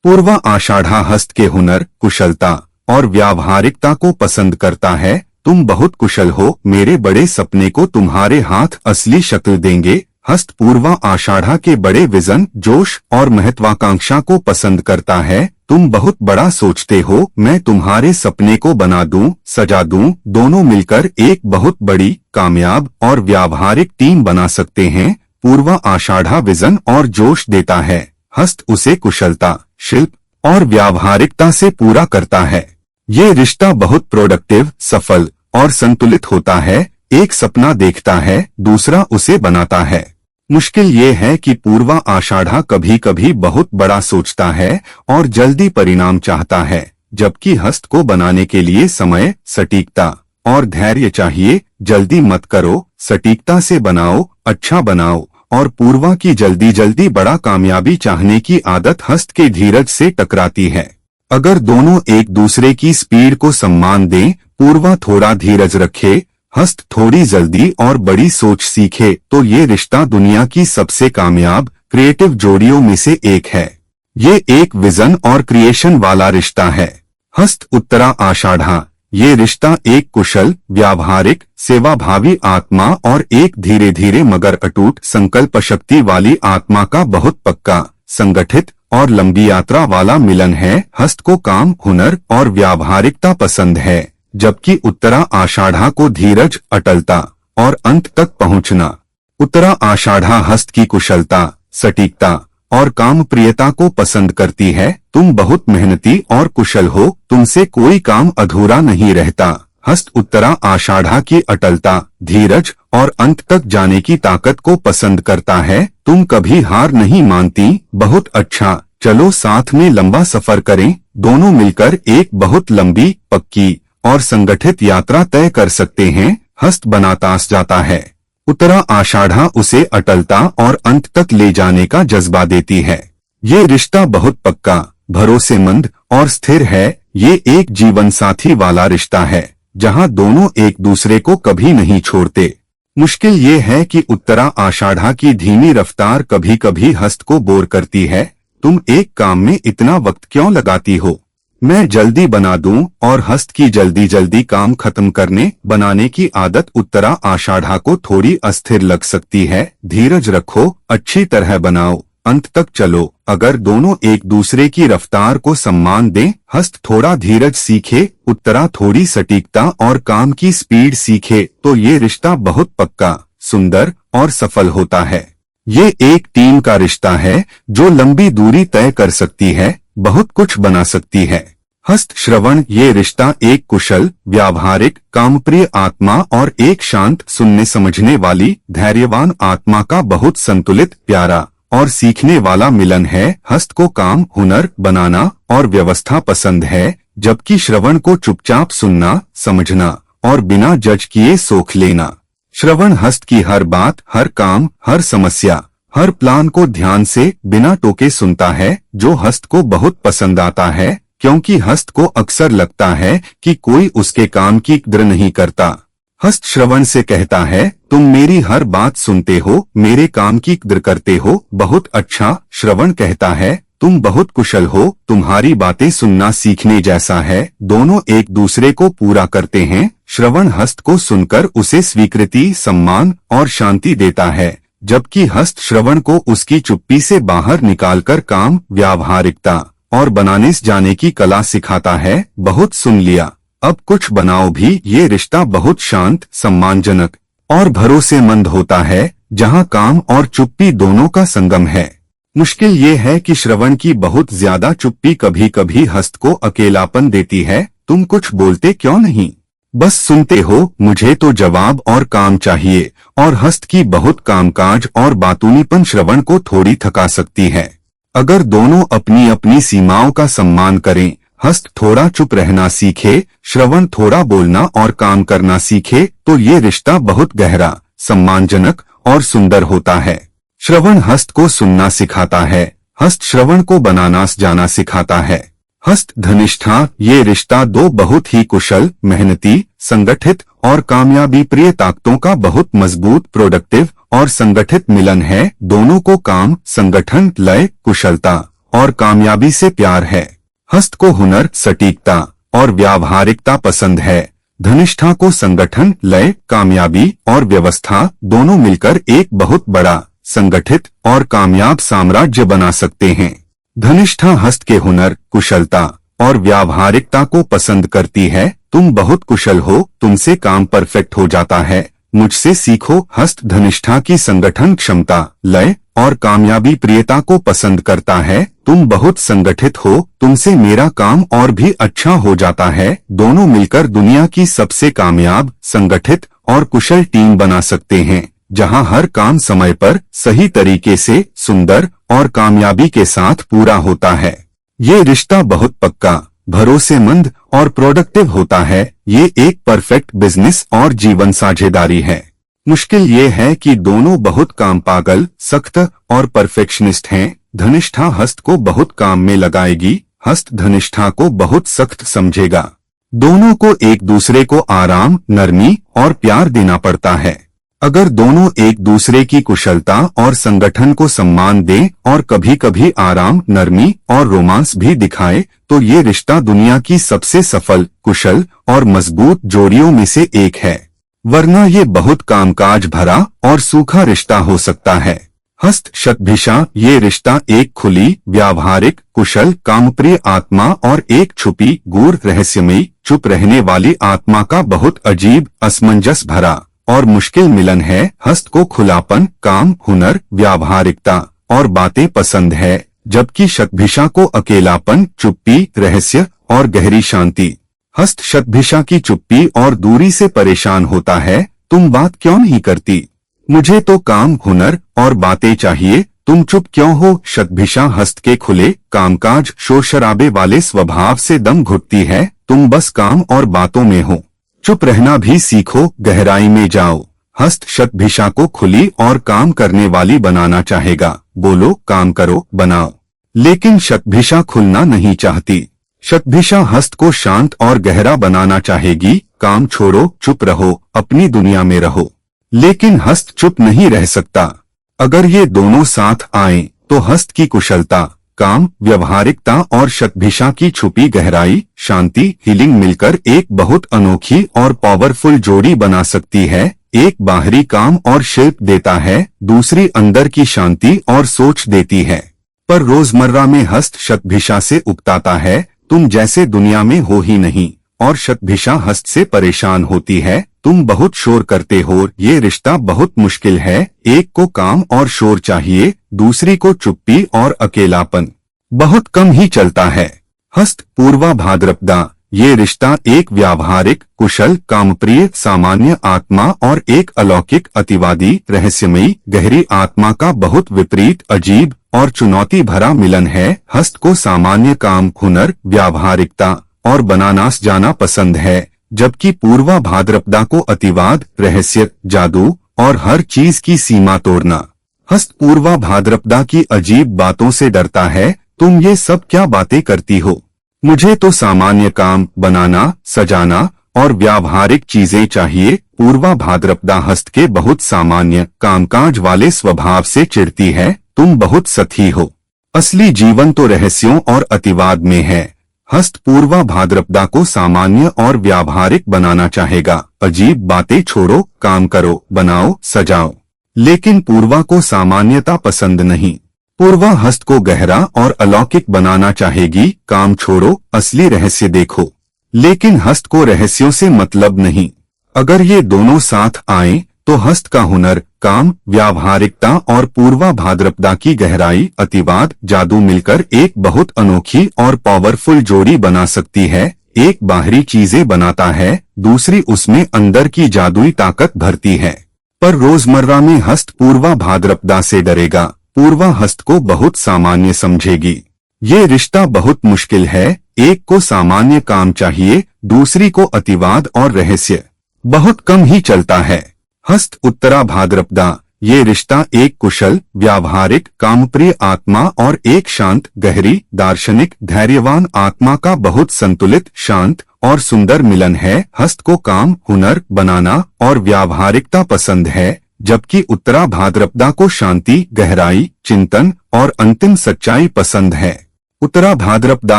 पूर्वा आषाढ़ा हस्त के हुनर, कुशलता और व्यावहारिकता को पसंद करता है। तुम बहुत कुशल हो, मेरे बड़े सपने को तुम्हारे हाथ असली शक्ल देंगे। हस्त पूर्वा आषाढ़ा के बड़े विजन, जोश और महत्वाकांक्षा को पसंद करता है। तुम बहुत बड़ा सोचते हो, मैं तुम्हारे सपने को बना दूं, सजा दूं। दोनों मिलकर एक बहुत बड़ी, कामयाब और व्यावहारिक टीम बना सकते हैं। पूर्वा आषाढ़ा विजन और जोश देता है, हस्त उसे कुशलता, शिल्प और व्यावहारिकता से पूरा करता है। ये रिश्ता बहुत प्रोडक्टिव, सफल और संतुलित होता है। एक सपना देखता है, दूसरा उसे बनाता है। मुश्किल ये है कि पूर्वा आषाढ़ा कभी कभी बहुत बड़ा सोचता है और जल्दी परिणाम चाहता है, जबकि हस्त को बनाने के लिए समय, सटीकता और धैर्य चाहिए। जल्दी मत करो, सटीकता से बनाओ, अच्छा बनाओ। और पूर्वा की जल्दी जल्दी बड़ा कामयाबी चाहने की आदत हस्त के धीरज से टकराती है। अगर दोनों एक दूसरे की स्पीड को सम्मान दें, पूर्वा थोड़ा धीरज रखे, हस्त थोड़ी जल्दी और बड़ी सोच सीखे, तो ये रिश्ता दुनिया की सबसे कामयाब, क्रिएटिव जोड़ियों में से एक है। ये एक विजन और क्रिएशन वाला रिश्ता है। हस्त उत्तरा आषाढ़ा, ये रिश्ता एक कुशल, व्यावहारिक, सेवाभावी आत्मा और एक धीरे धीरे मगर अटूट संकल्प शक्ति वाली आत्मा का बहुत पक्का, संगठित और लंबी यात्रा वाला मिलन है। हस्त को काम, हुनर और व्यावहारिकता पसंद है, जबकि उत्तरा आषाढ़ा को धीरज, अटलता और अंत तक पहुंचना। उत्तरा आषाढ़ा हस्त की कुशलता, सटीकता और काम प्रियता को पसंद करती है। तुम बहुत मेहनती और कुशल हो, तुमसे कोई काम अधूरा नहीं रहता। हस्त उत्तरा आषाढ़ा की अटलता, धीरज और अंत तक जाने की ताकत को पसंद करता है। तुम कभी हार नहीं मानती, बहुत अच्छा, चलो साथ में लंबा सफर करें। दोनों मिलकर एक बहुत लंबी, पक्की और संगठित यात्रा तय कर सकते हैं। हस्त बनाता जाता है, उत्तरा आषाढ़ा उसे अटलता और अंत तक ले जाने का जज्बा देती है। ये रिश्ता बहुत पक्का, भरोसेमंद और स्थिर है। ये एक जीवन साथी वाला रिश्ता है, जहां दोनों एक दूसरे को कभी नहीं छोड़ते। मुश्किल ये है कि उत्तरा आषाढ़ा की धीमी रफ्तार कभी कभी हस्त को बोर करती है। तुम एक काम में इतना वक्त क्यों लगाती हो, मैं जल्दी बना दूं। और हस्त की जल्दी जल्दी काम खत्म करने बनाने की आदत उत्तरा आषाढ़ा को थोड़ी अस्थिर लग सकती है। धीरज रखो, अच्छी तरह बनाओ, अंत तक चलो। अगर दोनों एक दूसरे की रफ्तार को सम्मान दें, हस्त थोड़ा धीरज सीखे, उत्तरा थोड़ी सटीकता और काम की स्पीड सीखे, तो ये रिश्ता बहुत पक्का, सुंदर और सफल होता है। ये एक टीम का रिश्ता है जो लंबी दूरी तय कर सकती है, बहुत कुछ बना सकती है। हस्त श्रवण, ये रिश्ता एक कुशल, व्यावहारिक, कामप्रिय आत्मा और एक शांत, सुनने समझने वाली, धैर्यवान आत्मा का बहुत संतुलित, प्यारा और सीखने वाला मिलन है। हस्त को काम, हुनर, बनाना और व्यवस्था पसंद है, जबकि श्रवण को चुपचाप सुनना, समझना और बिना जज किए सोख लेना। श्रवण हस्त की हर बात, हर काम, हर समस्या, हर प्लान को ध्यान से बिना टोके सुनता है, जो हस्त को बहुत पसंद आता है, क्योंकि हस्त को अक्सर लगता है कि कोई उसके काम की कद्र नहीं करता। हस्त श्रवण से कहता है, तुम मेरी हर बात सुनते हो, मेरे काम की कद्र करते हो, बहुत अच्छा। श्रवण कहता है, तुम बहुत कुशल हो, तुम्हारी बातें सुनना सीखने जैसा है। दोनों एक दूसरे को पूरा करते हैं। श्रवण हस्त को सुनकर उसे स्वीकृति, सम्मान और शांति देता है, जबकि हस्त श्रवण को उसकी चुप्पी से बाहर निकालकर काम, व्यावहारिकता और बनाने जाने की कला सिखाता है। बहुत सुन लिया, अब कुछ बनाओ भी। ये रिश्ता बहुत शांत, सम्मानजनक और भरोसेमंद होता है, जहां काम और चुप्पी दोनों का संगम है। मुश्किल ये है कि श्रवण की बहुत ज्यादा चुप्पी कभी कभी हस्त को अकेलापन देती है। तुम कुछ बोलते क्यों नहीं, बस सुनते हो, मुझे तो जवाब और काम चाहिए। और हस्त की बहुत कामकाज और बातूनीपन श्रवण को थोड़ी थका सकती है। अगर दोनों अपनी अपनी सीमाओं का सम्मान करें, हस्त थोड़ा चुप रहना सीखे, श्रवण थोड़ा बोलना और काम करना सीखे, तो ये रिश्ता बहुत गहरा, सम्मानजनक और सुंदर होता है। श्रवण हस्त को सुनना सिखाता है, हस्त श्रवण को बनाना जाना सिखाता है। हस्त धनिष्ठा, ये रिश्ता दो बहुत ही कुशल, मेहनती, संगठित और कामयाबी प्रिय ताकतों का बहुत मजबूत, प्रोडक्टिव और संगठित मिलन है। दोनों को काम, संगठन, लय, कुशलता और कामयाबी से प्यार है। हस्त को हुनर, सटीकता और व्यावहारिकता पसंद है। धनिष्ठा को संगठन, लय, कामयाबी और व्यवस्था दोनों मिलकर एक बहुत बड़ा, संगठित और कामयाब साम्राज्य बना सकते हैं। धनिष्ठा हस्त के हुनर, कुशलता और व्यावहारिकता को पसंद करती है। तुम बहुत कुशल हो, तुमसे काम परफेक्ट हो जाता है, मुझसे सीखो। हस्त धनिष्ठा की संगठन क्षमता, लय और कामयाबी प्रियता को पसंद करता है। तुम बहुत संगठित हो, तुमसे मेरा काम और भी अच्छा हो जाता है। दोनों मिलकर दुनिया की सबसे कामयाब, संगठित और कुशल टीम बना सकते हैं, जहां हर काम समय पर, सही तरीके से, सुंदर और कामयाबी के साथ पूरा होता है। ये रिश्ता बहुत पक्का, भरोसेमंद और प्रोडक्टिव होता है। ये एक परफेक्ट बिजनेस और जीवन साझेदारी है। मुश्किल ये है कि दोनों बहुत काम पागल, सख्त और परफेक्शनिस्ट हैं। धनिष्ठा हस्त को बहुत काम में लगाएगी, हस्त धनिष्ठा को बहुत सख्त समझेगा। दोनों को एक दूसरे को आराम, नरमी और प्यार देना पड़ता है। अगर दोनों एक दूसरे की कुशलता और संगठन को सम्मान दें और कभी कभी आराम, नरमी और रोमांस भी दिखाए, तो ये रिश्ता दुनिया की सबसे सफल, कुशल और मजबूत जोड़ियों में से एक है। वरना ये बहुत कामकाज भरा और सूखा रिश्ता हो सकता है। हस्त शतभिषा, ये रिश्ता एक खुली, व्यावहारिक, कुशल, कामप्रिय आत्मा और एक छुपी, गूढ़, रहस्यमयी, चुप रहने वाली आत्मा का बहुत अजीब, असमंजस भरा और मुश्किल मिलन है। हस्त को खुलापन, काम, हुनर, व्यावहारिकता और बातें पसंद है, जबकि शतभिषा को अकेलापन, चुप्पी, रहस्य और गहरी शांति। हस्त शतभिषा की चुप्पी और दूरी से परेशान होता है। तुम बात क्यों नहीं करती, मुझे तो काम, हुनर और बातें चाहिए, तुम चुप क्यों हो। शतभिषा हस्त के खुले, कामकाज, शोर शराबे वाले स्वभाव से दम घुटती है। तुम बस काम और बातों में हो, चुप रहना भी सीखो, गहराई में जाओ। हस्त शतभिषा को खुली और काम करने वाली बनाना चाहेगा। बोलो, काम करो, बनाओ। लेकिन शतभिषा खुलना नहीं चाहती। शतभिषा हस्त को शांत और गहरा बनाना चाहेगी। काम छोड़ो, चुप रहो, अपनी दुनिया में रहो। लेकिन हस्त चुप नहीं रह सकता। अगर ये दोनों साथ आएं, तो हस्त की कुशलता, काम, व्यावहारिकता और शतभिषा की छुपी गहराई, शांति, हीलिंग मिलकर एक बहुत अनोखी और पावरफुल जोड़ी बना सकती है। एक बाहरी काम और शिल्प देता है, दूसरी अंदर की शांति और सोच देती है। पर रोजमर्रा में हस्त शतभिषा से उकताता है, तुम जैसे दुनिया में हो ही नहीं। और शतभिषा हस्त से परेशान होती है, तुम बहुत शोर करते हो। ये रिश्ता बहुत मुश्किल है। एक को काम और शोर चाहिए, दूसरी को चुप्पी और अकेलापन। बहुत कम ही चलता है। हस्त पूर्वा भाद्रपदा, ये रिश्ता एक व्यावहारिक, कुशल, कामप्रिय, सामान्य आत्मा और एक अलौकिक, अतिवादी, रहस्यमयी, गहरी आत्मा का बहुत विपरीत, अजीब और चुनौती भरा मिलन है। हस्त को सामान्य काम, हुनर, व्यावहारिकता और बनानास जाना पसंद है, जबकि पूर्वा भाद्रपदा को अतिवाद, रहस्य, जादू और हर चीज की सीमा तोड़ना। हस्त पूर्वा भाद्रपदा की अजीब बातों से डरता है। तुम ये सब क्या बातें करती हो, मुझे तो सामान्य काम, बनाना, सजाना और व्यावहारिक चीजें चाहिए। पूर्वा भाद्रपदा हस्त के बहुत सामान्य, कामकाज वाले स्वभाव से चिढ़ती है। तुम बहुत सती हो, असली जीवन तो रहस्यों और अतिवाद में है। हस्त पूर्वा भाद्रपदा को सामान्य और व्यावहारिक बनाना चाहेगा। अजीब बातें छोड़ो, काम करो, बनाओ, सजाओ। लेकिन पूर्वा को सामान्यता पसंद नहीं। पूर्वा हस्त को गहरा और अलौकिक बनाना चाहेगी। काम छोड़ो, असली रहस्य देखो। लेकिन हस्त को रहस्यों से मतलब नहीं। अगर ये दोनों साथ आए तो हस्त का हुनर, काम, व्यावहारिकता और पूर्वा भाद्रपदा की गहराई, अतिवाद, जादू मिलकर एक बहुत अनोखी और पावरफुल जोड़ी बना सकती है। एक बाहरी चीजें बनाता है, दूसरी उसमें अंदर की जादुई ताकत भरती है। पर रोजमर्रा में हस्त पूर्वा भाद्रपदा से डरेगा। पूर्वा हस्त को बहुत सामान्य समझेगी। ये रिश्ता बहुत मुश्किल है। एक को सामान्य काम चाहिए, दूसरी को अतिवाद और रहस्य। बहुत कम ही चलता है। हस्त उत्तरा भाद्रपदा, ये रिश्ता एक कुशल, व्यावहारिक, कामप्रिय आत्मा और एक शांत, गहरी, दार्शनिक, धैर्यवान आत्मा का बहुत संतुलित, शांत और सुंदर मिलन है। हस्त को काम, हुनर, बनाना और व्यावहारिकता पसंद है, जबकि उत्तरा भाद्रपदा को शांति, गहराई, चिंतन और अंतिम सच्चाई पसंद है। उत्तरा भाद्रपदा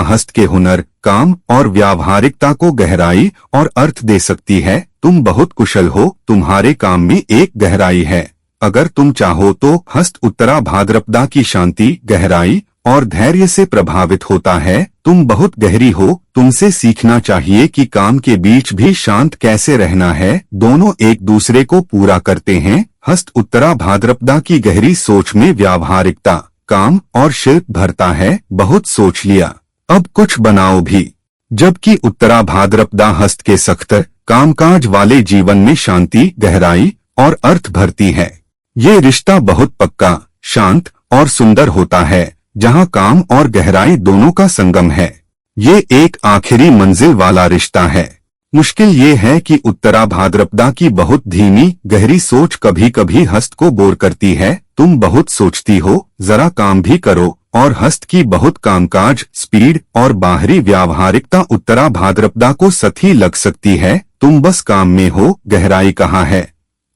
हस्त के हुनर, काम और व्यावहारिकता को गहराई और अर्थ दे सकती है। तुम बहुत कुशल हो, तुम्हारे काम में एक गहराई है। अगर तुम चाहो तो हस्त उत्तरा भाद्रपदा की शांति, गहराई और धैर्य से प्रभावित होता है। तुम बहुत गहरी हो, तुमसे सीखना चाहिए कि काम के बीच भी शांत कैसे रहना है। दोनों एक दूसरे को पूरा करते हैं। हस्त उत्तरा भाद्रपदा की गहरी सोच में व्यावहारिकता, काम और शिल्प भरता है। बहुत सोच लिया, अब कुछ बनाओ भी। जबकि उत्तरा भाद्रपदा हस्त के सख्त, कामकाज वाले जीवन में शांति, गहराई और अर्थ भरती है। ये रिश्ता बहुत पक्का, शांत और सुंदर होता है, जहां काम और गहराई दोनों का संगम है। ये एक आखिरी मंजिल वाला रिश्ता है। मुश्किल ये है कि उत्तरा भाद्रपदा की बहुत धीमी, गहरी सोच कभी कभी हस्त को बोर करती है। तुम बहुत सोचती हो, जरा काम भी करो। और हस्त की बहुत कामकाज, स्पीड और बाहरी व्यावहारिकता उत्तरा भाद्रपदा को सही लग सकती है। तुम बस काम में हो, गहराई कहाँ है?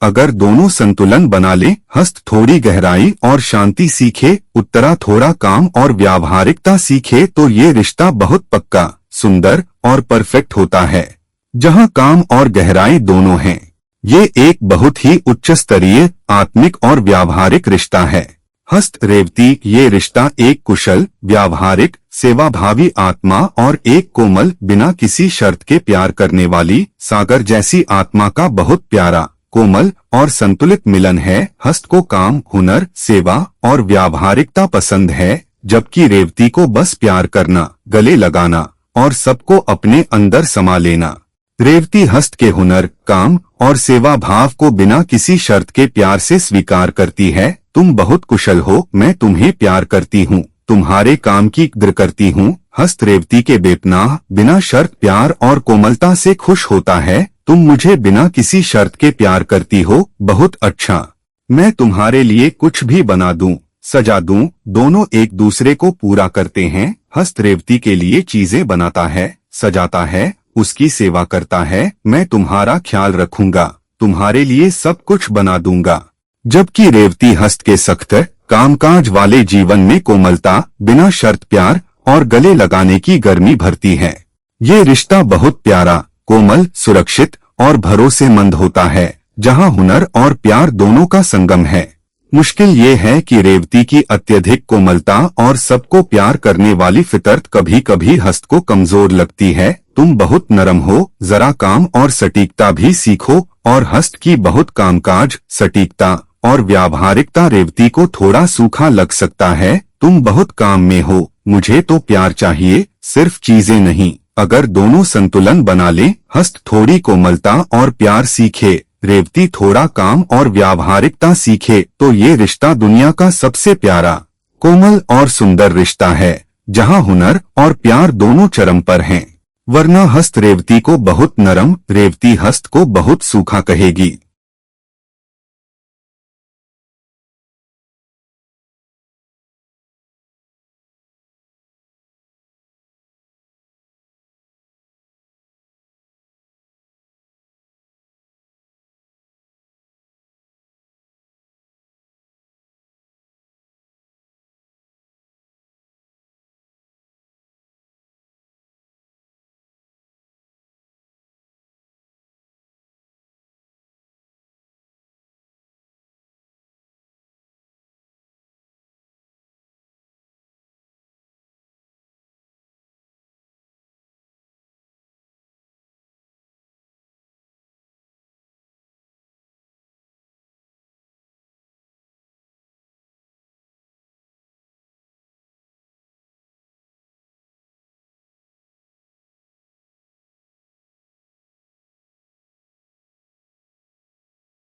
अगर दोनों संतुलन बना ले, हस्त थोड़ी गहराई और शांति सीखे, उत्तरा थोड़ा काम और व्यावहारिकता सीखे, तो ये रिश्ता बहुत पक्का, सुंदर और परफेक्ट होता है, जहां काम और गहराई दोनों हैं। ये एक बहुत ही उच्च स्तरीय, आत्मिक और व्यावहारिक रिश्ता है। हस्त रेवती, ये रिश्ता एक कुशल, व्यावहारिक, सेवाभावी आत्मा और एक कोमल, बिना किसी शर्त के प्यार करने वाली, सागर जैसी आत्मा का बहुत प्यारा, कोमल और संतुलित मिलन है। हस्त को काम, हुनर, सेवा और व्यावहारिकता पसंद है, जबकि रेवती को बस प्यार करना, गले लगाना और सबको अपने अंदर समा लेना। रेवती हस्त के हुनर, काम और सेवा भाव को बिना किसी शर्त के प्यार से स्वीकार करती है। तुम बहुत कुशल हो, मैं तुम्हें प्यार करती हूँ, तुम्हारे काम की कद्र करती हूँ। हस्त रेवती के बेपनाह, बिना शर्त प्यार और कोमलता से खुश होता है। तुम मुझे बिना किसी शर्त के प्यार करती हो, बहुत अच्छा, मैं तुम्हारे लिए कुछ भी बना दूं, सजा दूं। दोनों एक दूसरे को पूरा करते हैं। हस्त रेवती के लिए चीजें बनाता है, सजाता है, उसकी सेवा करता है। मैं तुम्हारा ख्याल रखूंगा, तुम्हारे लिए सब कुछ बना दूंगा। जबकि रेवती हस्त के सख्त, कामकाज वाले जीवन में कोमलता, बिना शर्त प्यार और गले लगाने की गर्मी भरती है। ये रिश्ता बहुत प्यारा, कोमल, सुरक्षित और भरोसेमंद होता है, जहां हुनर और प्यार दोनों का संगम है। मुश्किल ये है कि रेवती की अत्यधिक कोमलता और सबको प्यार करने वाली फितरत कभी कभी हस्त को कमजोर लगती है। तुम बहुत नरम हो, जरा काम और सटीकता भी सीखो। और हस्त की बहुत कामकाज, सटीकता और व्यावहारिकता रेवती को थोड़ा सूखा लग सकता है। तुम बहुत काम में हो, मुझे तो प्यार चाहिए, सिर्फ चीजें नहीं। अगर दोनों संतुलन बना ले, हस्त थोड़ी कोमलता और प्यार सीखे, रेवती थोड़ा काम और व्यावहारिकता सीखे, तो ये रिश्ता दुनिया का सबसे प्यारा, कोमल और सुंदर रिश्ता है, जहां हुनर और प्यार दोनों चरम पर हैं। वरना हस्त रेवती को बहुत नरम, रेवती हस्त को बहुत सूखा कहेगी।